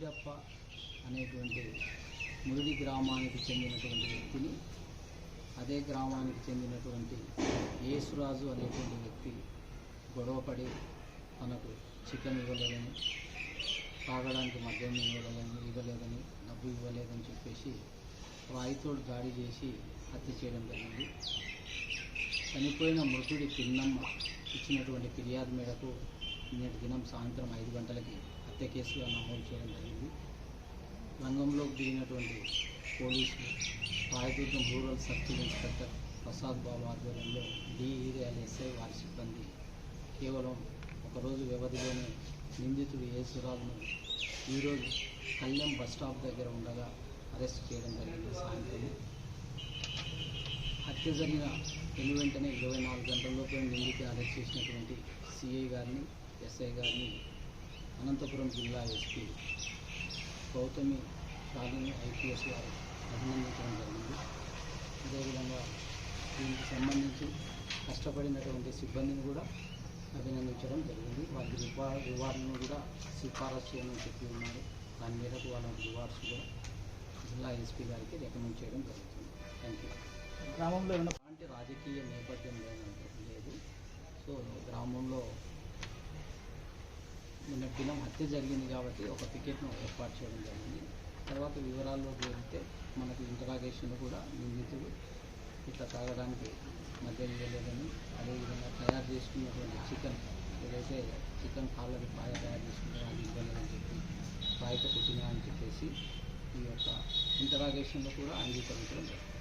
వీరప్ప అనేటువంటి మురిడి గ్రామానికి చెందినటువంటి వ్యక్తిని అదే గ్రామానికి చెందినటువంటి యేసురాజు అనేటువంటి వ్యక్తి గొడవపడి తనకు చికెన్ ఇవ్వలేదని, తాగడానికి మద్యం ఇవ్వలేదని, డబ్బు ఇవ్వలేదని చెప్పేసి రాయితోడు దాడి చేసి హత్య చేయడం జరిగింది. చనిపోయిన మృతుడి పిన్నమ్మ ఇచ్చినటువంటి ఫిర్యాదు మేరకు నిన్నటి దినం సాయంత్రం 5 గంటలకి హత్య కేసుగా నమోదు చేయడం జరిగింది. రంగంలోకి దిగినటువంటి పోలీసులు Rayadurgam rural circle inspector Prasad Babu ఆధ్వర్యంలో DEAL వారి సిబ్బంది కేవలం ఒకరోజు వ్యవధిలోనే నిందితుడు యేసురాజును ఈరోజు కళ్యాణ్ బస్ స్టాప్ దగ్గర ఉండగా అరెస్ట్ చేయడం జరిగింది. సాయంత్రం హత్య జరిగిన వెంటనే 24 గంటల్లోపే నిందితుడిని అరెస్ట్ చేసినటువంటి CI గారిని, SI గారిని, అనంతపురం జిల్లా SP గౌతమి శాలిని IPS గారు అభినందించడం జరిగింది. అదేవిధంగా దీనికి సంబంధించి కష్టపడినటువంటి సిబ్బందిని కూడా అభినందించడం జరిగింది. వారి రివార్డును కూడా సిఫారసు చేయమని చెప్పి ఉన్నారు. దాని మేరకు వాళ్ళ రివార్డ్స్ కూడా జిల్లా SP గారికి రికమెండ్ చేయడం జరుగుతుంది. Thank you. గ్రామంలో ఎలాంటి రాజకీయ నేపథ్యం లేదు. సో గ్రామంలో నిన్న దినం హత్య జరిగింది కాబట్టి ఒక టికెట్ను ఏర్పాటు చేయడం జరిగింది. తర్వాత వివరాల్లోకి వెళ్తే మనకు ఇంటరాగేషన్ కూడా నిందితుడు ఇట్లా తాగడానికి మద్యం ఇవ్వలేదని, అదేవిధంగా తయారు చేసుకున్నటువంటి చికెన్ ఏదైతే చికెన్ కాళ్ళకి పాయ తయారు చేసుకుంటే అది ఇవ్వలేదని చెప్పి పాయతో కుట్టినా అని చెప్పేసి ఈ యొక్క ఇంటరాగేషన్లో కూడా అంగీకరించడం జరుగుతుంది.